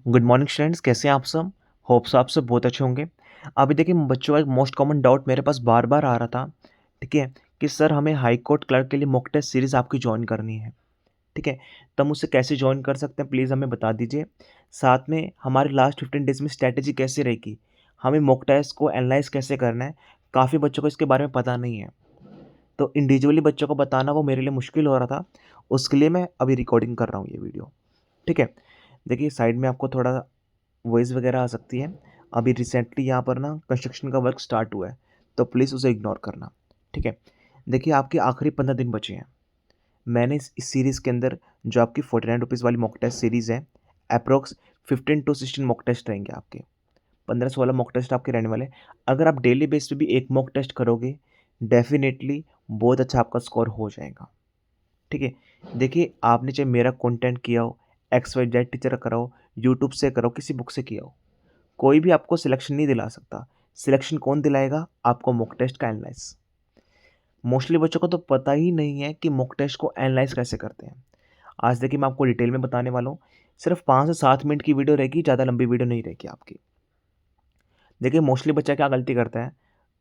Good morning students, कैसे हैं आप सब। होप्स आप सब बहुत अच्छे होंगे। अभी देखिए बच्चों का एक मोस्ट कॉमन डाउट मेरे पास बार बार आ रहा था, ठीक है, कि सर हमें हाई कोर्ट क्लर्क के लिए मॉक टेस्ट सीरीज़ आपकी ज्वाइन करनी है, ठीक है। तो हम उससे कैसे ज्वाइन कर सकते हैं, प्लीज़ हमें बता दीजिए। साथ में हमारे लास्ट 15 डेज़ में स्ट्रैटेजी कैसे रहेगी, हमें मॉक टेस्ट को एनालाइज कैसे करना है। काफ़ी बच्चों को इसके बारे में पता नहीं है, तो इंडिविजुअली बच्चों को बताना वो मेरे लिए मुश्किल हो रहा था। उसके लिए मैं अभी रिकॉर्डिंग कर रहा हूँ ये वीडियो, ठीक है। देखिए साइड में आपको थोड़ा वॉइस वगैरह आ सकती है। अभी रिसेंटली यहाँ पर ना कंस्ट्रक्शन का वर्क स्टार्ट हुआ है, तो प्लीज़ उसे इग्नोर करना, ठीक है। देखिए आपके आखिरी 15 दिन बचे हैं। मैंने इस सीरीज़ के अंदर जो आपकी 49 रुपीज़ वाली मॉक टेस्ट सीरीज़ है, अप्रोक्स 15 टू 16 मॉक टेस्ट रहेंगे आपके। 15-16 मॉक टेस्ट आपके रहने वाले। अगर आप डेली बेस पे भी एक मॉक टेस्ट करोगे, डेफिनेटली बहुत अच्छा आपका स्कोर हो जाएगा, ठीक है। देखिए आपने चाहे मेरा कंटेंट किया हो, XYZ टीचर करा हो, यूट्यूब से करो, किसी बुक से किया हो, कोई भी आपको सिलेक्शन नहीं दिला सकता। सिलेक्शन कौन दिलाएगा? आपको मॉक टेस्ट का एनालाइज। मोस्टली बच्चों को तो पता ही नहीं है कि मॉक टेस्ट को एनालाइज कैसे करते हैं। आज देखिए मैं आपको डिटेल में बताने वाला हूँ। सिर्फ 5 से 7 मिनट की वीडियो रहेगी, ज़्यादा लंबी वीडियो नहीं रहेगी आपकी। देखिए मोस्टली बच्चा क्या गलती करता है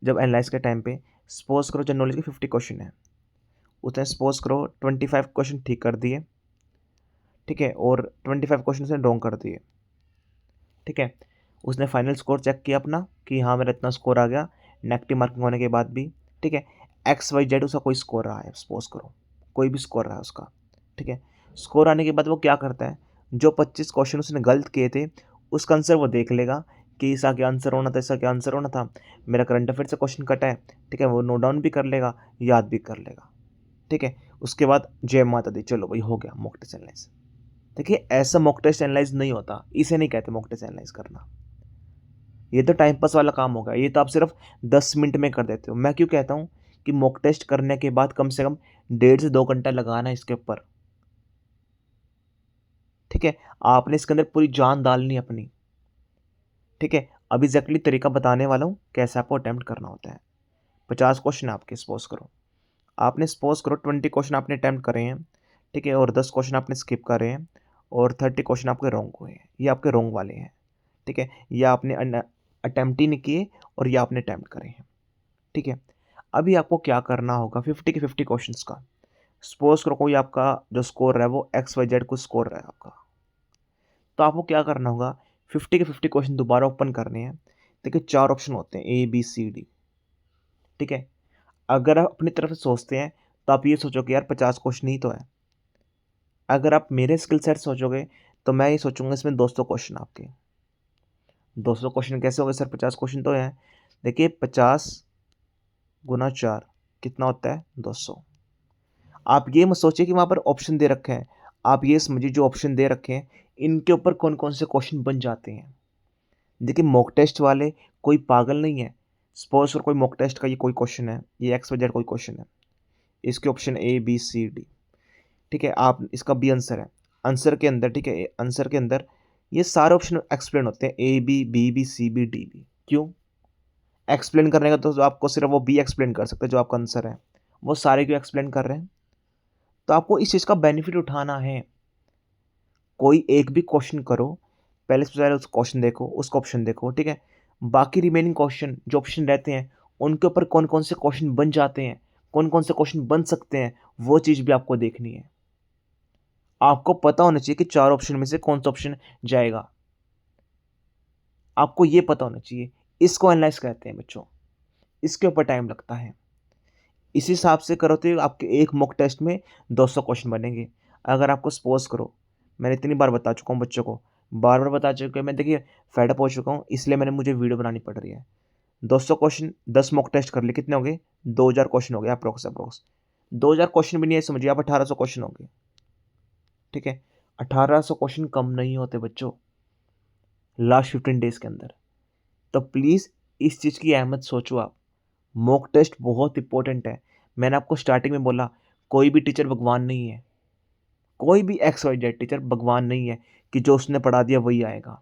जब एनालाइज के टाइम पे, सपोज करो जनरल नॉलेज के 50 क्वेश्चन है, उसने सपोज करो 25 क्वेश्चन ठीक कर दिए, ठीक है, और 25 क्वेश्चन उसने रॉन्ग कर दिए, ठीक है। उसने फाइनल स्कोर चेक किया अपना कि हाँ मेरा इतना स्कोर आ गया, नेगेटिव मार्किंग होने के बाद भी, ठीक है। XYZ उसका कोई स्कोर रहा है, सपोज करो कोई भी स्कोर रहा है उसका, ठीक है। स्कोर आने के बाद वो क्या करता है, जो 25 क्वेश्चन उसने गलत किए थे उसका आंसर वो देख लेगा कि इसका क्या आंसर होना था, इसका क्या आंसर होना था। मेरा करंट अफेयर से क्वेश्चन कटा है, ठीक है, वो नोट डाउन भी कर लेगा, याद भी कर लेगा, ठीक है। उसके बाद जय माता दी, चलो भाई हो गया मॉक टेस्ट एनालाइज। देखिए ऐसा मॉक टेस्ट एनालाइज नहीं होता, इसे नहीं कहते मॉक टेस्ट एनालाइज करना। ये तो टाइम पास वाला काम होगा, ये तो आप सिर्फ 10 मिनट में कर देते हो। मैं क्यों कहता हूँ कि मॉक टेस्ट करने के बाद कम से कम 1.5 से 2 घंटा लगाना है इसके ऊपर, ठीक है। आपने इसके अंदर पूरी जान डालनी है अपनी, ठीक है। अब एग्जैक्टली तरीका बताने वाला हूँ कैसे आपको अटेम्प्ट करना होता है। 50 क्वेश्चन आपके, सपोज करो आपने, सपोज करो 20 क्वेश्चन आपने अटेम्प्ट करे हैं, ठीक है, और 10 क्वेश्चन आपने स्किप करे हैं, और 30 क्वेश्चन आपके रॉन्ग हुए हैं, ये आपके रॉन्ग वाले हैं, ठीक है। ये आपने अटेम्प्ट ही नहीं किए और ये आपने अटेम्प्ट करे हैं, ठीक है। अभी आपको क्या करना होगा, 50 के 50 क्वेश्चंस का, सपोज करो कोई आपका जो स्कोर है वो XYZ को स्कोर रहा है आपका, तो आपको क्या करना होगा, 50 के 50 क्वेश्चन दोबारा ओपन करने हैं। देखिए 4 ऑप्शन होते हैं, ABCD, ठीक है। अगर आप अपनी तरफ से सोचते हैं तो आप ये सोचोगे यार 50 क्वेश्चन ही तो है। अगर आप मेरे स्किल सेट सोचोगे तो मैं ये सोचूंगा इसमें 200 क्वेश्चन आपके। 200 क्वेश्चन कैसे हो गए सर, 50 क्वेश्चन तो हैं। देखिए 50 गुना 4 कितना होता है, 200। आप ये मत सोचिए कि वहाँ पर ऑप्शन दे रखे हैं, आप ये समझिए जो ऑप्शन दे रखे हैं इनके ऊपर कौन कौन से क्वेश्चन बन जाते हैं। देखिए मॉक टेस्ट वाले कोई पागल नहीं है। सपोज फॉर कोई मॉक टेस्ट का ये कोई क्वेश्चन है, ये XYZ कोई क्वेश्चन है, इसके ऑप्शन ABCD, ठीक है। आप इसका बी आंसर है, आंसर के अंदर, ठीक है, आंसर के अंदर ये सारे ऑप्शन एक्सप्लेन होते हैं, AB BB CB DB। क्यों एक्सप्लेन करने का, तो आपको सिर्फ वो बी एक्सप्लेन कर सकते हैं जो आपका आंसर है, वो सारे क्यों एक्सप्लेन कर रहे हैं। तो आपको इस चीज़ का बेनिफिट उठाना है। कोई एक भी क्वेश्चन करो, पहले से पहले उस क्वेश्चन देखो, उसका ऑप्शन देखो, ठीक है। बाकी रिमेनिंग क्वेश्चन जो ऑप्शन रहते हैं उनके ऊपर कौन कौन से क्वेश्चन बन जाते हैं, कौन कौन से क्वेश्चन बन सकते हैं, वो चीज़ भी आपको देखनी है। आपको पता होना चाहिए कि 4 ऑप्शन में से कौन सा ऑप्शन जाएगा, आपको ये पता होना चाहिए। इसको एनालाइज कहते हैं बच्चों, इसके ऊपर टाइम लगता है। इस हिसाब से करो तो आपके एक मॉक टेस्ट में 200 क्वेश्चन बनेंगे। अगर आपको सपोज करो, मैंने इतनी बार बता चुका हूँ बच्चों को, बार बार बता चुके मैं, देखिए फेडअप हो चुका हूँ, इसलिए मैंने मुझे वीडियो बनानी पड़ रही है। 200 क्वेश्चन 10 मॉक टेस्ट कर लिए, कितने हो गए, 2000 क्वेश्चन हो गए अप्रोक्स। 2000 क्वेश्चन भी नहीं है, समझिए आप 1800 क्वेश्चन हो गए, ठीक है। 1800 क्वेश्चन कम नहीं होते बच्चों लास्ट 15 डेज के अंदर। तो प्लीज़ इस चीज़ की अहमियत सोचो आप। मॉक टेस्ट बहुत इंपॉर्टेंट है। मैंने आपको स्टार्टिंग में बोला, कोई भी टीचर भगवान नहीं है, कोई भी XYZ टीचर भगवान नहीं है कि जो उसने पढ़ा दिया वही आएगा,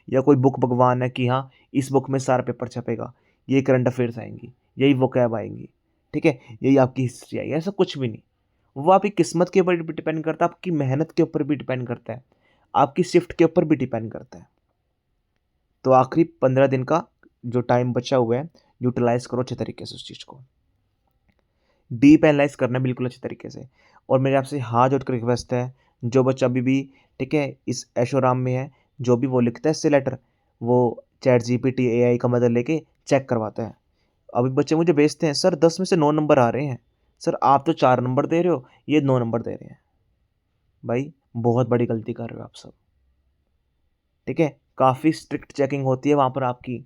या कोई बुक भगवान है कि हाँ इस बुक में सारा पेपर छपेगा, ये करंट अफेयर्स आएंगी, यही वोकैब आएंगी, ठीक है, यही आपकी हिस्ट्री आएगी, ऐसा कुछ भी नहीं। वो आपकी किस्मत के ऊपर भी डिपेंड करता है, आपकी मेहनत के ऊपर भी डिपेंड करता है, आपकी शिफ्ट के ऊपर भी डिपेंड करता है। तो आखिरी 15 दिन का जो टाइम बचा हुआ है यूटिलाइज करो अच्छे तरीके से उस चीज़ को, डीप एनालाइज करना है बिल्कुल अच्छे तरीके से। और मेरे आपसे हाथ जोड़ कर रिक्वेस्ट है, जो बच्चा अभी भी ठीक है इस ऐशोराम में है, जो भी वो लिखता है इससे लेटर, वो चैट जीपीटी एआई का मदद लेके चेक करवाता है। अभी बच्चे मुझे भेजते हैं, सर 10 में से 9 नंबर आ रहे हैं, सर आप तो 4 नंबर दे रहे हो, ये 9 नंबर दे रहे हैं। भाई बहुत बड़ी गलती कर रहे हो आप सब, ठीक है। काफ़ी स्ट्रिक्ट चेकिंग होती है वहाँ पर आपकी,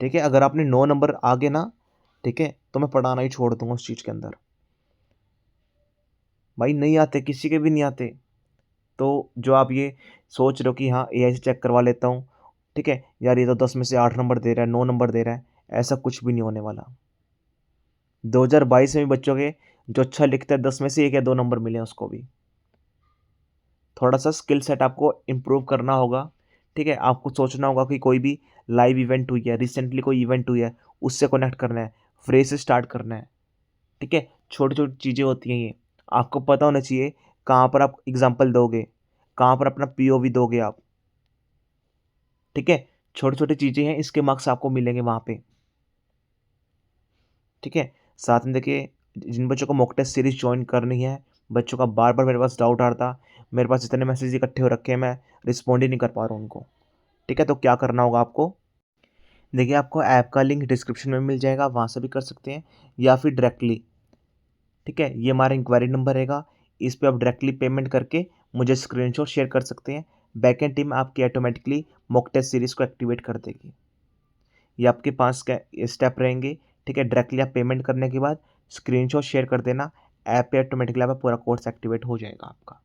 ठीक है। अगर आपने 9 नंबर आ गए ना, ठीक है, तो मैं पढ़ाना ही छोड़ दूंगा उस चीज़ के अंदर। भाई नहीं आते, किसी के भी नहीं आते। तो जो आप ये सोच रहे हो कि हाँ एआई से चेक करवा लेता हूँ, ठीक है यार, ये तो 10 में से 8 नंबर दे रहा है, 9 नंबर दे रहा है, ऐसा कुछ भी नहीं होने वाला। 2022 में भी बच्चों के जो अच्छा लिखता है 10 में से 1 या 2 नंबर मिले हैं उसको भी। थोड़ा सा स्किल सेट आपको इम्प्रूव करना होगा, ठीक है। आपको सोचना होगा कि कोई भी लाइव इवेंट हुई है, रिसेंटली कोई इवेंट हुई है, उससे कनेक्ट करना है, फ्रेज से स्टार्ट करना है, ठीक है। छोटी छोटी चीज़ें होती हैं ये, आपको पता होना चाहिए कहाँ पर आप एग्जाम्पल दोगे, कहाँ पर अपना पीओवी दोगे आप, ठीक है। छोटी छोटी चीज़ें हैं, इसके मार्क्स आपको मिलेंगे वहाँ पे, ठीक है। साथ में देखिए, जिन बच्चों को मॉक टेस्ट सीरीज ज्वाइन करनी है, बच्चों का बार बार मेरे पास डाउट आ रहा था, मेरे पास इतने मैसेज इकट्ठे हो रखे हैं, मैं रिस्पॉन्ड ही नहीं कर पा रहा हूँ उनको, ठीक है। तो क्या करना होगा आपको, देखिए आपको ऐप का लिंक डिस्क्रिप्शन में मिल जाएगा, वहाँ से भी कर सकते हैं या फिर डायरेक्टली, ठीक है। ये हमारा इंक्वायरी नंबर रहेगा, इस पे आप डायरेक्टली पेमेंट करके मुझे स्क्रीनशॉट शेयर कर सकते हैं। बैकएंड टीम आपकी ऑटोमेटिकली मॉक टेस्ट सीरीज को एक्टिवेट कर देगी। ये आपके पास स्टेप रहेंगे, ठीक है। डायरेक्टली आप पेमेंट करने के बाद स्क्रीनशॉट शेयर कर देना, ऐप पे ऑटोमेटिकली आपका पूरा कोर्स एक्टिवेट हो जाएगा आपका।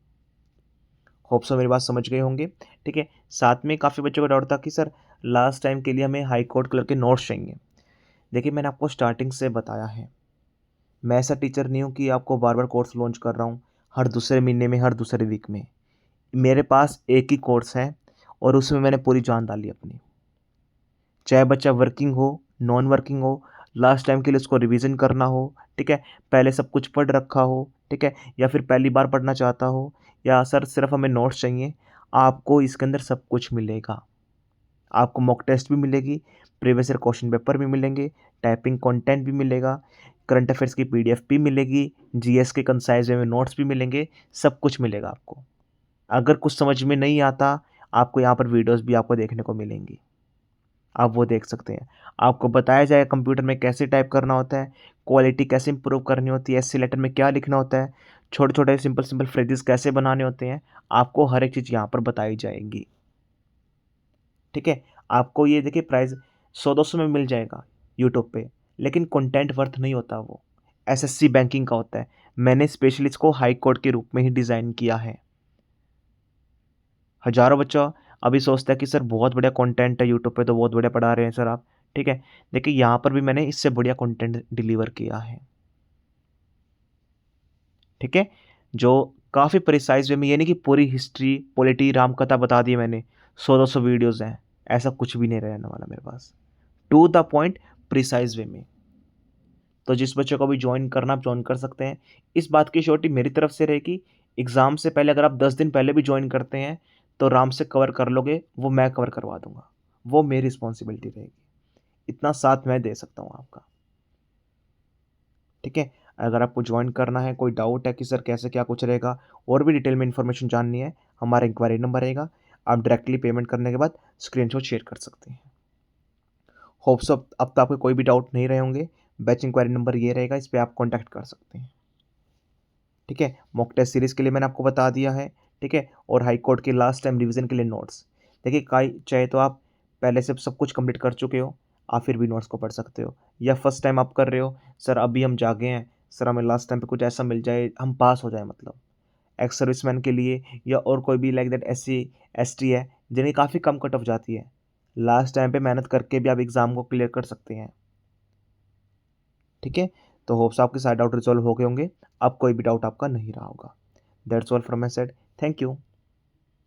होप सो मेरी बात समझ गए होंगे, ठीक है। साथ में काफ़ी बच्चों का डाउट था कि सर लास्ट टाइम के लिए हमें हाई कोर्ट कलर के नोट्स चाहिए। देखिए मैंने आपको स्टार्टिंग से बताया है, मैं ऐसा टीचर नहीं हूँ कि आपको बार बार कोर्स लॉन्च कर रहा हूँ हर दूसरे महीने में, हर दूसरे वीक में। मेरे पास एक ही कोर्स है और उसमें मैंने पूरी जान डाली अपनी, चाहे बच्चा वर्किंग हो, नॉन वर्किंग हो, लास्ट टाइम के लिए उसको रिवीजन करना हो, ठीक है, पहले सब कुछ पढ़ रखा हो, ठीक है, या फिर पहली बार पढ़ना चाहता हो, या सर सिर्फ हमें नोट्स चाहिए, आपको इसके अंदर सब कुछ मिलेगा। आपको मॉक टेस्ट भी मिलेगी, प्रीवियस ईयर क्वेश्चन पेपर भी मिलेंगे, टाइपिंग कंटेंट भी मिलेगा, करंट अफेयर्स की पीडीएफ भी मिलेगी, जीएस के कंसाइज वे में नोट्स भी मिलेंगे, सब कुछ मिलेगा आपको। अगर कुछ समझ में नहीं आता, आपको यहाँ पर वीडियोस भी आपको देखने को मिलेंगी, आप वो देख सकते हैं। आपको बताया जाएगा कंप्यूटर में कैसे टाइप करना होता है, क्वालिटी कैसे इंप्रूव करनी होती है, एससी लेटर में क्या लिखना होता है, छोटे छोटे सिंपल सिंपल फ्रेजेस कैसे बनाने होते हैं, आपको हर एक चीज़ यहाँ पर बताई जाएगी, ठीक है। आपको ये देखिए प्राइस 100-200 में मिल जाएगा यूट्यूब पे, लेकिन कंटेंट वर्थ नहीं होता वो, एसएससी बैंकिंग का होता है। मैंने स्पेशली इसको हाई कोर्ट के रूप में ही डिज़ाइन किया है। हज़ारों बच्चा अभी सोचता है कि सर बहुत बढ़िया कंटेंट है यूट्यूब पे, तो बहुत बढ़िया पढ़ा रहे हैं सर आप, ठीक है। देखिए यहाँ पर भी मैंने इससे बढ़िया कंटेंट डिलीवर किया है, ठीक है, जो काफ़ी प्रिसाइज वे में, ये नहीं कि पूरी हिस्ट्री पॉलिटी राम कथा बता दी मैंने, 100-200 वीडियोज़ हैं, ऐसा कुछ भी नहीं रहने वाला मेरे पास, to the point, precise way में। तो जिस बच्चे को भी ज्वाइन करना आप ज्वाइन कर सकते हैं। इस बात की श्योरिटी मेरी तरफ से रहेगी, एग्ज़ाम से पहले अगर आप 10 दिन पहले भी ज्वाइन करते हैं तो आराम से कवर कर लोगे, वो मैं कवर करवा दूंगा, वो मेरी रिस्पॉन्सिबिलिटी रहेगी, इतना साथ मैं दे सकता हूँ आपका, ठीक है। अगर आपको ज्वाइन करना है, कोई डाउट है कि सर कैसे क्या कुछ रहेगा, और भी डिटेल में इन्फॉर्मेशन जाननी है, हमारा इंक्वायरी नंबर रहेगा, आप डायरेक्टली पेमेंट करने के बाद स्क्रीनशॉट शेयर कर सकते हैं। होप्स अब तो आपको कोई भी डाउट नहीं रहे होंगे। बैच इंक्वायरी नंबर ये रहेगा, इस पर आप कॉन्टैक्ट कर सकते हैं, ठीक है। मॉक टेस्ट सीरीज़ के लिए मैंने आपको बता दिया है, ठीक है, और हाई कोर्ट के लास्ट टाइम रिवीजन के लिए नोट्स। देखिए चाहे तो आप पहले से सब कुछ कंप्लीट कर चुके हो, आप फिर भी नोट्स को पढ़ सकते हो, या फर्स्ट टाइम आप कर रहे हो, सर अभी हम जागे हैं, सर हमें लास्ट टाइम पे कुछ ऐसा मिल जाए हम पास हो जाए, मतलब एक्स सर्विसमैन के लिए, या और कोई भी लाइक दैट SC ST है, जिन्हें काफ़ी कम कट ऑफ जाती है, लास्ट टाइम पे मेहनत करके भी आप एग्ज़ाम को क्लियर कर सकते हैं, ठीक है। तो होप्स आपके सारे डाउट रिजॉल्व हो गए होंगे, अब कोई भी डाउट आपका नहीं रहा होगा। That's all from my side, thank you.